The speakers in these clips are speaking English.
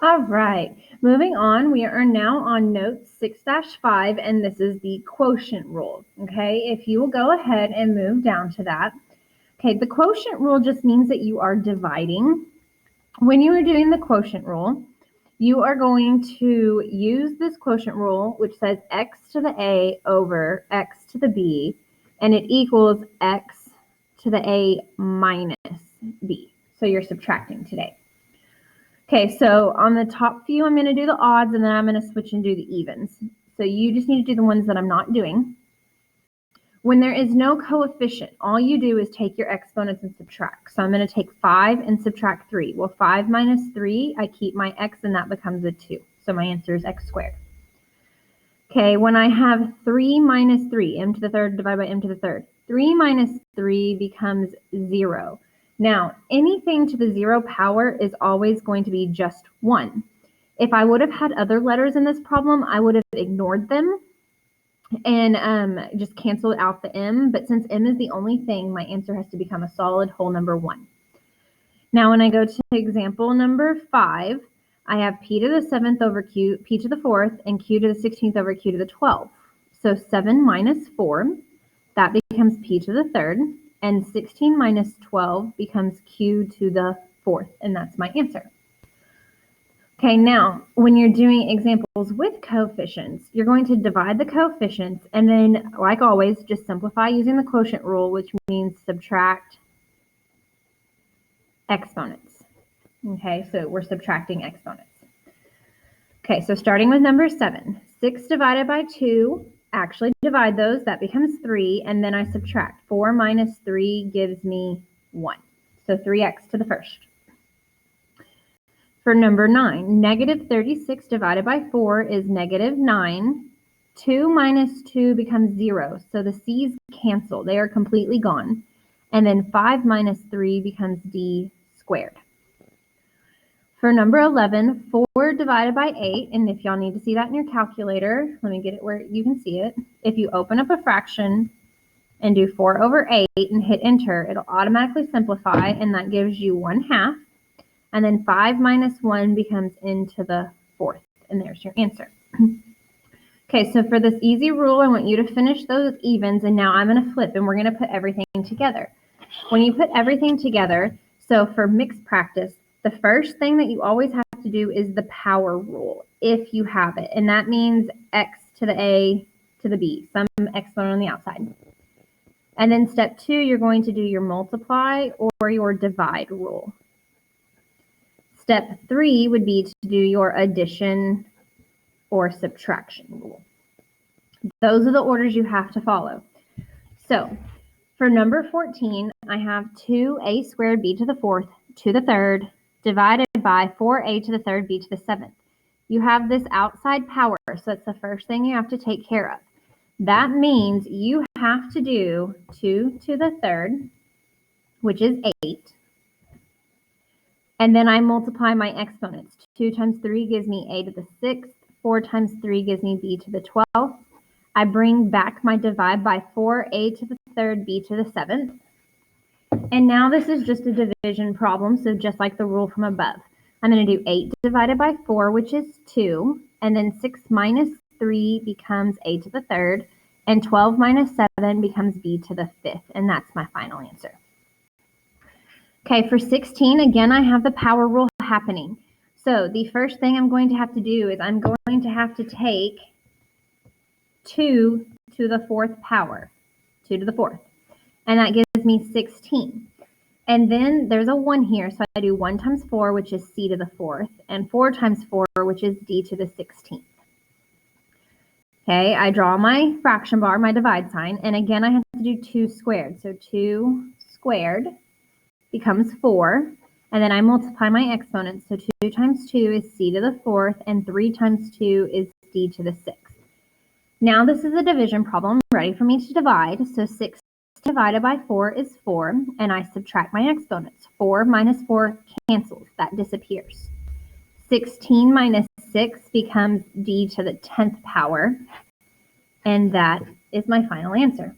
All right, moving on, we are now on note 6-5, and this is the quotient rule, okay? If you will go ahead and move down to that. Okay, the quotient rule just means that you are dividing. When you are doing the quotient rule, you are going to use this quotient rule, which says x to the a over x to the b, and it equals x to the a minus b. So you're subtracting today. Okay, so on the top few, I'm going to do the odds, and then I'm going to switch and do the evens. So you just need to do the ones that I'm not doing. When there is no coefficient, all you do is take your exponents and subtract. So I'm going to take 5 and subtract 3. Well, 5 minus 3, I keep my x, and that becomes a 2. So my answer is x squared. Okay, when I have 3 minus 3, m to the third divided by m to the third, 3 minus 3 becomes 0. Now, anything to the 0 power is always going to be just 1. If I would have had other letters in this problem, I would have ignored them and just canceled out the m. But since m is the only thing, my answer has to become a solid whole number 1. Now, when I go to example number 5, I have p to the 7th over q, p to the 4th, and q to the 16th over q to the 12th. So 7 minus 4, that becomes p to the 3rd. And 16 minus 12 becomes q to the 4th, and that's my answer. Okay, now, when you're doing examples with coefficients, you're going to divide the coefficients, and then, like always, just simplify using the quotient rule, which means subtract exponents. Okay, so we're subtracting exponents. Okay, so starting with number 7, 6 divided by 2, actually divide those, that becomes 3, and then I subtract. 4 minus 3 gives me 1, so 3x to the first. For number 9, negative 36 divided by 4 is negative 9. 2 minus 2 becomes 0, so the c's cancel, they are completely gone. And then 5 minus 3 becomes d squared. For number 11, 4 divided by 8, and if y'all need to see that in your calculator, let me get it where you can see it. If you open up a fraction and do 4 over 8 and hit enter, it'll automatically simplify, and that gives you 1/2. And then 5 minus 1 becomes n to the 4th, and there's your answer. Okay, so for this easy rule, I want you to finish those evens, and now I'm going to flip, and we're going to put everything together. When you put everything together, so for mixed practice, the first thing that you always have to do is the power rule, if you have it. And that means x to the a to the b, some exponent on the outside. And then step 2, you're going to do your multiply or your divide rule. Step 3 would be to do your addition or subtraction rule. Those are the orders you have to follow. So for number 14, I have 2a squared b to the 4th to the 3rd divided by 4a to the 3rd b to the 7th. You have this outside power, so that's the first thing you have to take care of. That means you have to do 2 to the 3rd, which is 8. And then I multiply my exponents. 2 times 3 gives me a to the 6th. 4 times 3 gives me b to the 12th. I bring back my divide by 4a to the 3rd, b to the 7th. And now this is just a division problem, so just like the rule from above. I'm going to do 8 divided by 4, which is 2. And then 6 minus 3 becomes a to the 3rd. And 12 minus 7 becomes b to the 5th. And that's my final answer. Okay, for 16, again, I have the power rule happening. So the first thing I'm going to have to do is I'm going to have to take 2 to the 4th power, 2 to the 4th. And that gives me 16. And then there's a 1 here, so I do 1 times 4, which is c to the 4th, and 4 times 4, which is d to the 16th. Okay, I draw my fraction bar, my divide sign, and again I have to do 2 squared. So 2 squared becomes 4, and then I multiply my exponents. So 2 times 2 is c to the 4th, and 3 times 2 is d to the 6th. Now this is a division problem, ready for me to divide. So 6 divided by 4 is 4, and I subtract my exponents. 4 minus 4 cancels, that disappears. 16 minus 6 becomes d to the 10th power, and that is my final answer.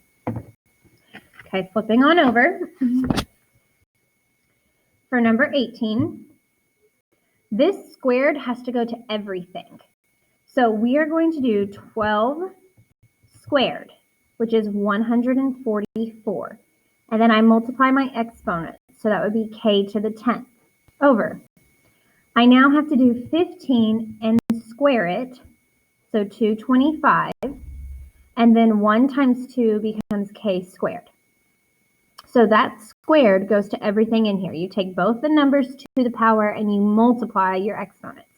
Okay, flipping on over. For number 18, This squared has to go to everything. So we are going to do 12 squared, which is 144. And then I multiply my exponent, so that would be k to the 10th, over. I now have to do 15 and square it, so 225, and then 1 times 2 becomes k squared. So that squared goes to everything in here. You take both the numbers to the power and you multiply your exponents.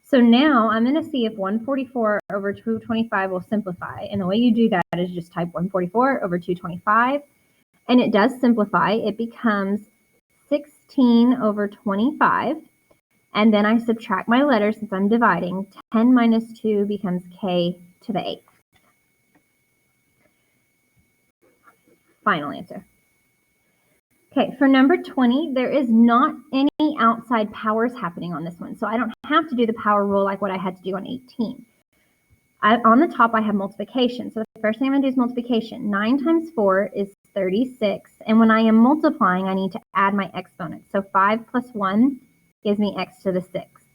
So now I'm going to see if 144 over 225 will simplify. And the way you do that is just type 144 over 225. And it does simplify. It becomes 16 over 25. And then I subtract my letters since I'm dividing. 10 minus 2 becomes k to the 8th. Final answer. Okay, for number 20, there is not any outside powers happening on this one. So I don't have to do the power rule like what I had to do on 18. On the top, I have multiplication. So the first thing I'm going to do is multiplication. 9 times 4 is 36. And when I am multiplying, I need to add my exponents. So 5 plus 1 gives me x to the 6th.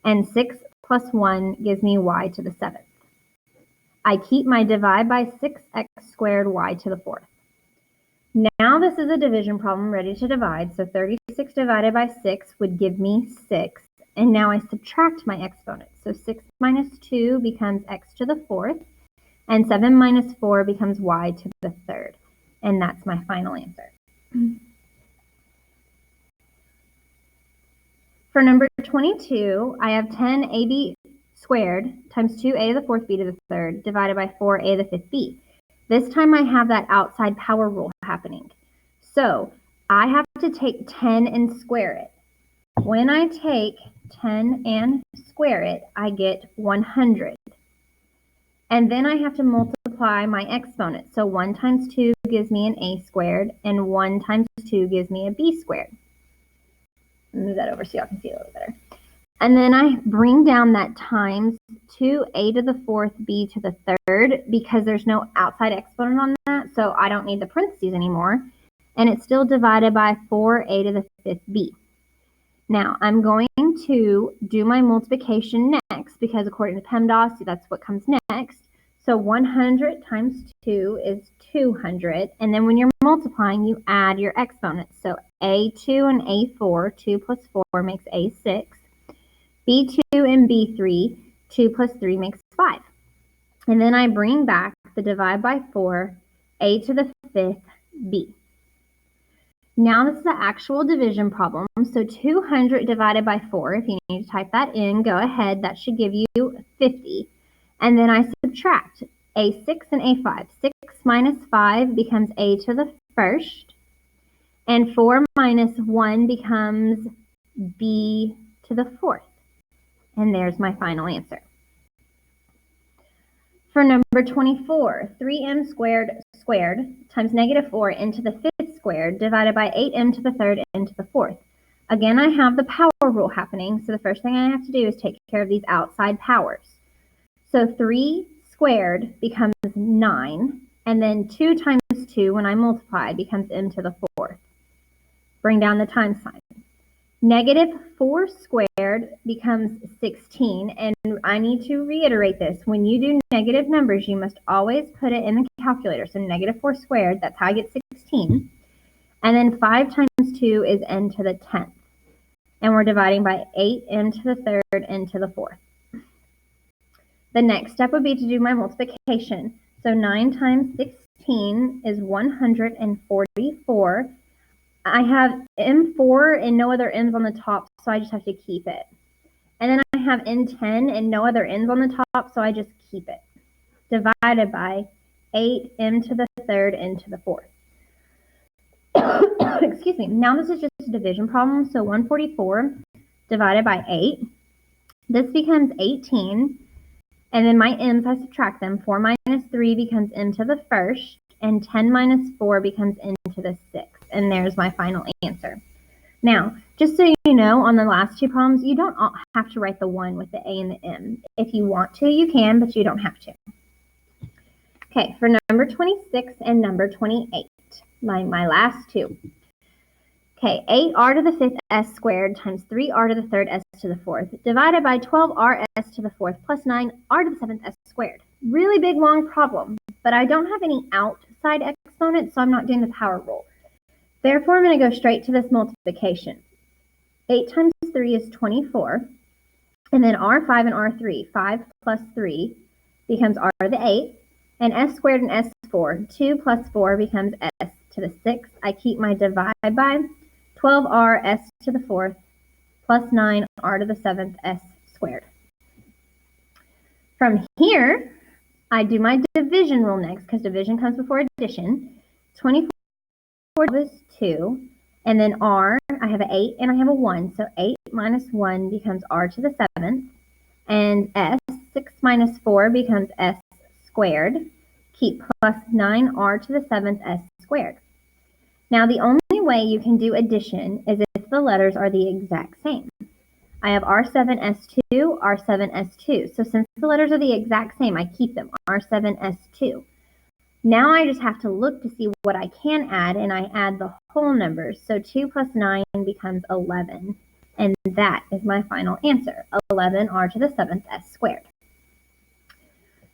And 6 plus 1 gives me y to the 7th. I keep my divide by 6x squared y to the 4th. Now this is a division problem ready to divide. So 36 divided by 6 would give me 6. And now I subtract my exponents. So 6 minus 2 becomes x to the 4th. And 7 minus 4 becomes y to the 3rd. And that's my final answer. For number 22, I have 10ab squared times 2a to the 4th b to the 3rd divided by 4a to the 5th b. This time I have that outside power rule happening. So I have to take 10 and square it. When I take 10 and square it, I get 100. And then I have to multiply my exponent. So 1 times 2 gives me an a squared, and 1 times 2 gives me a b squared. Move that over so y'all can see a little better. And then I bring down that times 2a to the 4th, b to the 3rd, because there's no outside exponent on that, so I don't need the parentheses anymore. And it's still divided by 4a to the 5th, b. Now, I'm going to do my multiplication next, because according to PEMDAS, that's what comes next. So 100 times 2 is 200, and then when you're multiplying, you add your exponents. So a2 and a4, 2 plus 4 makes a6. b2 and b3, 2 plus 3 makes 5. And then I bring back the divide by 4, a to the 5th, b. Now this is the actual division problem. So 200 divided by 4, if you need to type that in, go ahead. That should give you 50. And then I subtract a6 and a5. 6 minus 5 becomes a to the 1st. And 4 minus 1 becomes b to the 4th. And there's my final answer. For number 24, 3m squared times negative 4 into the 5th squared divided by 8m to the 3rd into the 4th. Again, I have the power rule happening, so the first thing I have to do is take care of these outside powers. So 3 squared becomes 9, and then 2 times 2 when I multiply becomes m to the 4th. Bring down the times sign. Negative 4 squared becomes 16, and I need to reiterate this. When you do negative numbers, you must always put it in the calculator. So negative 4 squared, that's how I get 16. And then 5 times 2 is n to the 10th. And we're dividing by 8 n to the 3rd, n to the 4th. The next step would be to do my multiplication. So 9 times 16 is 144. I have M4 and no other M's on the top, so I just have to keep it. And then I have N10 and no other N's on the top, so I just keep it. Divided by 8 M to the 3rd, N to the 4th. Excuse me. Now this is just a division problem, so 144 divided by 8. This becomes 18, and then my M's, I subtract them. 4 minus 3 becomes M to the 1st, and 10 minus 4 becomes N to the 6th. And there's my final answer. Now, just so you know, on the last 2 problems, you don't have to write the 1 with the A and the M. If you want to, you can, but you don't have to. Okay, for number 26 and number 28, my last 2. Okay, 8r to the 5th s squared times 3r to the 3rd s to the 4th divided by 12r s to the 4th plus 9r to the 7th s squared. Really big, long problem, but I don't have any outside exponents, so I'm not doing the power rule. Therefore, I'm going to go straight to this multiplication. 8 times 3 is 24, and then r5 and r3. 5 plus 3 becomes r to the 8th, and s squared and s4. 2 plus 4 becomes s to the 6th. I keep my divide by 12r s to the 4th plus 9r to the 7th s squared. From here, I do my division rule next because division comes before addition. 24 is 2, and then r, I have an 8 and I have a 1, so 8 minus 1 becomes r to the 7th, and s, 6 minus 4 becomes s squared. Keep plus 9r to the 7th s squared. Now, the only way you can do addition is if the letters are the exact same. I have R7S2, R7S2. So since the letters are the exact same, I keep them, R7S2. Now I just have to look to see what I can add, and I add the whole numbers. So 2 plus 9 becomes 11. And that is my final answer, 11r to the 7th s squared.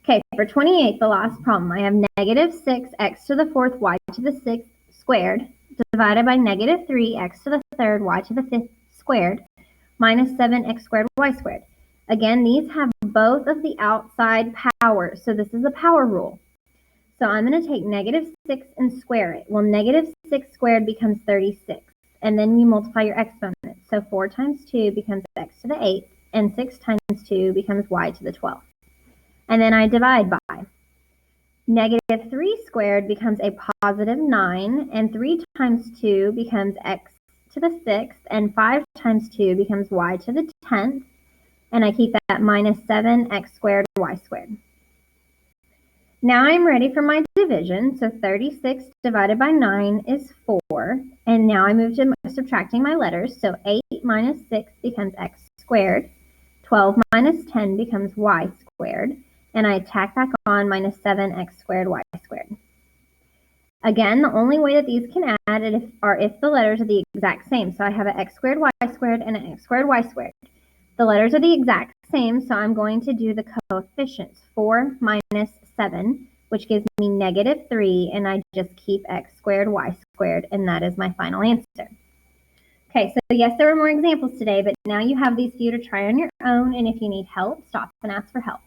Okay, for 28, the last problem, I have negative 6x to the 4th y to the 6th squared divided by negative 3x to the 3rd y to the 5th squared minus 7x squared y squared. Again, these have both of the outside powers, so this is a power rule. So I'm going to take negative 6 and square it. Well, negative 6 squared becomes 36, and then you multiply your exponents. So 4 times 2 becomes x to the 8th, and 6 times 2 becomes y to the 12th. And then I divide by. Negative 3 squared becomes a positive 9, and 3 times 2 becomes x to the 6th, and 5 times 2 becomes y to the 10th, and I keep that minus 7x squared y squared. Now I'm ready for my division, so 36 divided by 9 is 4, and now I move to subtracting my letters, so 8 minus 6 becomes x squared, 12 minus 10 becomes y squared, and I tack back on minus 7x squared y squared. Again, the only way that these can add are if the letters are the exact same. So I have an x squared y squared and an x squared y squared. The letters are the exact same, so I'm going to do the coefficients. 4 minus 7, which gives me negative 3, and I just keep x squared y squared, and that is my final answer. Okay, so yes, there were more examples today, but now you have these for you to try on your own, and if you need help, stop and ask for help.